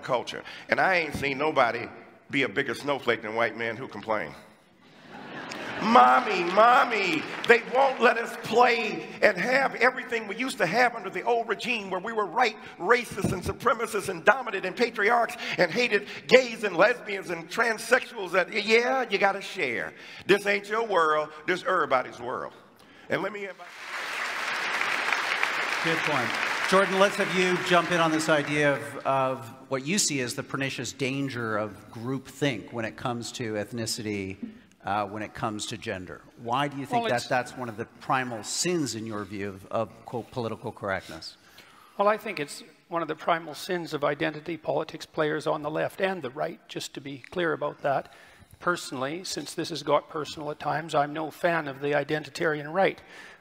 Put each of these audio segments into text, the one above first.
culture. And I ain't seen nobody be a bigger snowflake than white men who complain. Mommy, they won't let us play and have everything we used to have under the old regime where we were right racists and supremacists and dominant and patriarchs and hated gays and lesbians and transsexuals. That, yeah, you got to share. This ain't your world. This everybody's world. And let me invite. Good point. Jordan, let's have you jump in on this idea of what you see as the pernicious danger of groupthink when it comes to ethnicity, when it comes to gender. Why do you think that's one of the primal sins, in your view, of quote, political correctness? Well, I think it's one of the primal sins of identity politics players on the left and the right, just to be clear about that. Personally, since this has got personal at times, I'm no fan of the identitarian right.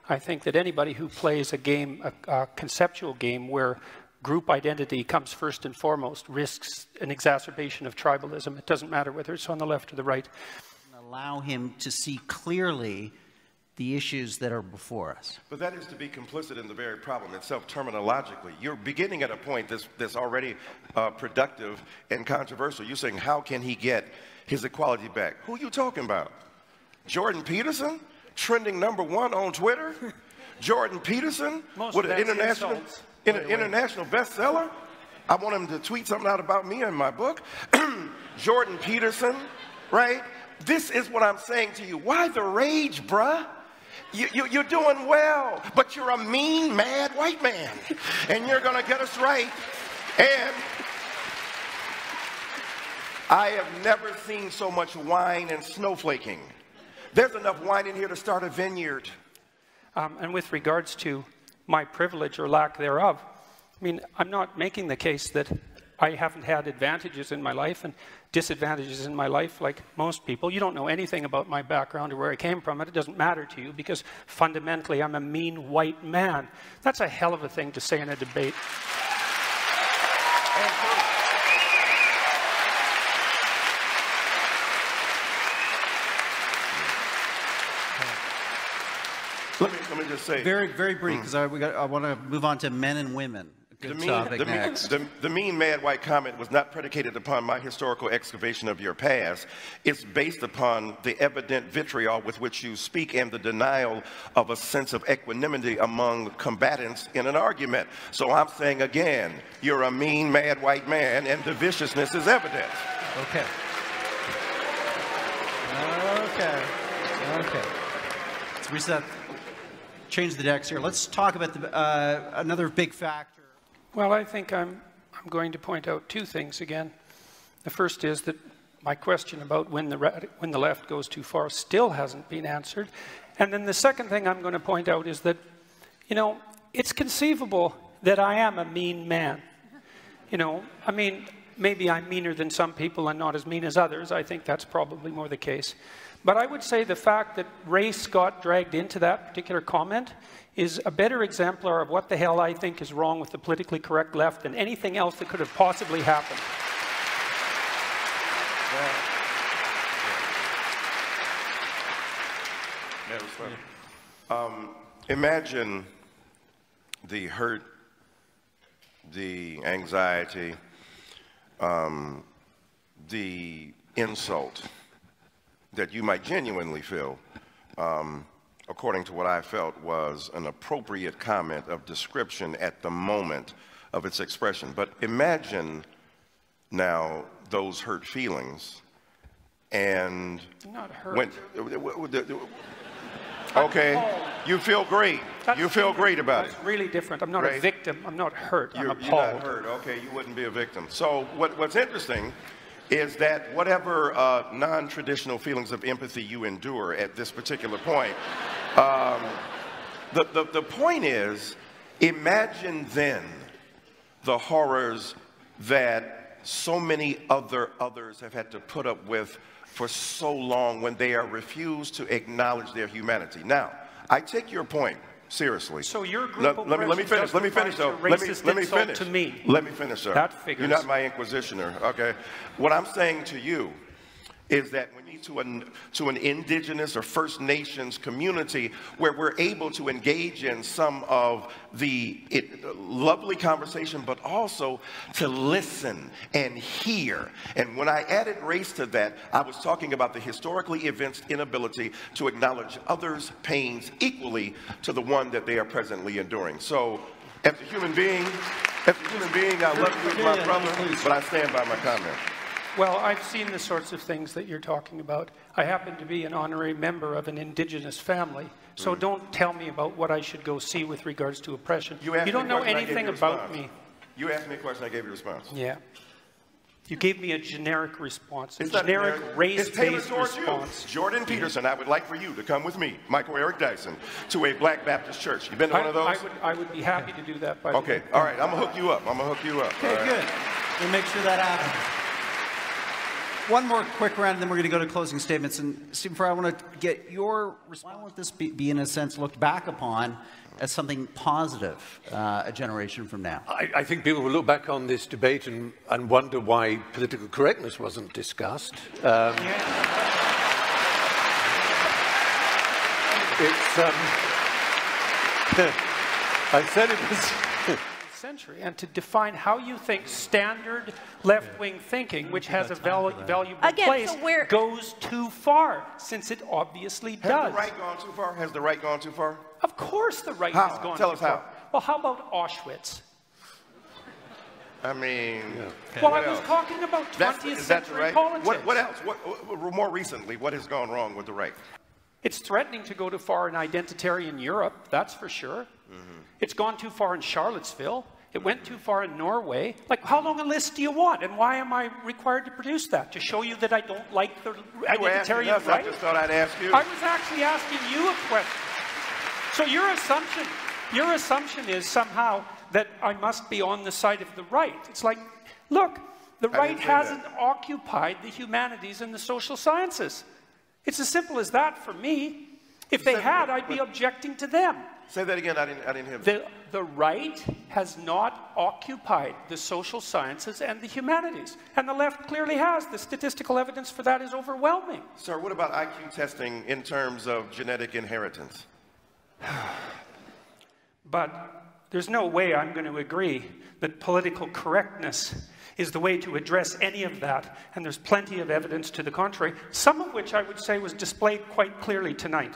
I think that anybody who plays a game, a conceptual game where group identity comes first and foremost, risks an exacerbation of tribalism. It doesn't matter whether it's on the left or the right. Allow him to see clearly the issues that are before us. But that is to be complicit in the very problem itself, terminologically. You're beginning at a point that's already productive and controversial. You're saying, how can he get his equality back? Who are you talking about? Jordan Peterson, trending #1 on Twitter? Jordan Peterson, with an international bestseller? I want him to tweet something out about me in my book. Jordan Peterson, right? This is what I'm saying to you. Why the rage, bruh? You're doing well, but you're a mean, mad white man. And you're going to get us right. And I have never seen so much wine and snowflaking. There's enough wine in here to start a vineyard. And with regards to my privilege or lack thereof, I mean, I'm not making the case that I haven't had advantages in my life and disadvantages in my life like most people. You don't know anything about my background or where I came from, and it doesn't matter to you because fundamentally I'm a mean white man. That's a hell of a thing to say in a debate. Let me just say. Very, very brief, because I want to move on to men and women. The mean, mad white comment was not predicated upon my historical excavation of your past. It's based upon the evident vitriol with which you speak and the denial of a sense of equanimity among combatants in an argument. So I'm saying again, you're a mean, mad white man, and the viciousness is evident. Okay. Let's reset. Change the decks here. Let's talk about another big factor. Well, I think I'm going to point out two things again. The first is that my question about when the left goes too far still hasn't been answered. And then the second thing I'm going to point out is that, you know, it's conceivable that I am a mean man. You know, I mean, maybe I'm meaner than some people and not as mean as others. I think that's probably more the case. But I would say the fact that race got dragged into that particular comment is a better exemplar of what the hell I think is wrong with the politically correct left than anything else that could have possibly happened. Imagine the hurt, the anxiety, the insult that you might genuinely feel, according to what I felt was an appropriate comment of description at the moment of its expression. But imagine now those hurt feelings and not hurt. Okay, you feel great. You feel great about it. That's really different. I'm not a victim. I'm not hurt. I'm appalled. You're not hurt. Okay, you wouldn't be a victim. So what's interesting is that whatever non-traditional feelings of empathy you endure at this particular point, the point is, imagine then the horrors that so many others have had to put up with for so long when they are refused to acknowledge their humanity. Now, I take your point seriously. So your group of let me finish. Let me finish, though. Let me finish. To me. Let me finish, sir. That figures. You're not my inquisitioner, okay? What I'm saying to you is that we need to an indigenous or First Nations community where we're able to engage in some of the lovely conversation, but also to listen and hear. And when I added race to that, I was talking about the historically evinced inability to acknowledge others' pains equally to the one that they are presently enduring. So, as a human being, I love you as my brother, but I stand by my comment. Well, I've seen the sorts of things that you're talking about. I happen to be an honorary member of an indigenous family, so don't tell me about what I should go see with regards to oppression. You don't know anything about me. You asked me a question, I gave you a response. Yeah. You gave me a generic response, a generic race-based response. Jordan Peterson, I would like for you to come with me, Michael Eric Dyson, to a Black Baptist church. You been to one of those? I would be happy to do that, by the way. Okay, all right, I'm going to hook you up. Okay, right. Good. We'll make sure that happens. One more quick round, and then we're going to go to closing statements. And Stephen Fry, I want to get your response. Why won't this be, in a sense, looked back upon as something positive a generation from now? I think people will look back on this debate and wonder why political correctness wasn't discussed. I said it was... century, and to define how you think standard left-wing thinking, which has a valuable place, goes too far, since it obviously does. Has the right gone too far? Has the right gone too far? Of course the right has gone too far. Tell us how. Well, how about Auschwitz? I mean... Well, I was talking about 20th century politics. What else? More recently, what has gone wrong with the right? It's threatening to go too far in identitarian Europe, that's for sure. It's gone too far in Charlottesville. It went too far in Norway. Like, how long a list do you want? And why am I required to produce that? To show you that I don't like the identitarian right? I just thought I'd ask you. I was actually asking you a question. So your assumption is somehow that I must be on the side of the right. It's like, look, the right hasn't occupied the humanities and the social sciences. It's as simple as that for me. If they had, I'd be objecting to them. Say that again, I didn't hear that. The right has not occupied the social sciences and the humanities. And the left clearly has. The statistical evidence for that is overwhelming. Sir, what about IQ testing in terms of genetic inheritance? But there's no way I'm going to agree that political correctness is the way to address any of that. And there's plenty of evidence to the contrary, some of which I would say was displayed quite clearly tonight.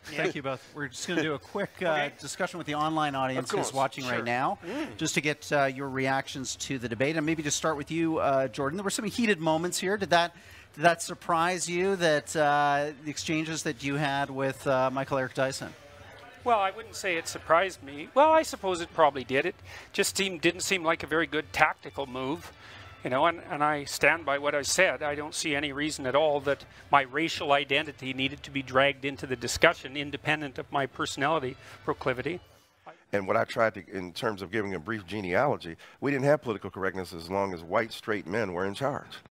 Thank you both. We're just going to do a quick discussion with the online audience who's watching right now, just to get your reactions to the debate. And maybe to start with you, Jordan. There were some heated moments here. Did that surprise you, that the exchanges that you had with Michael Eric Dyson? Well, I wouldn't say it surprised me. Well, I suppose it probably did. It just didn't seem like a very good tactical move. You know, and I stand by what I said. I don't see any reason at all that my racial identity needed to be dragged into the discussion, independent of my personality proclivity. And what I tried to, in terms of giving a brief genealogy, we didn't have political correctness as long as white, straight men were in charge.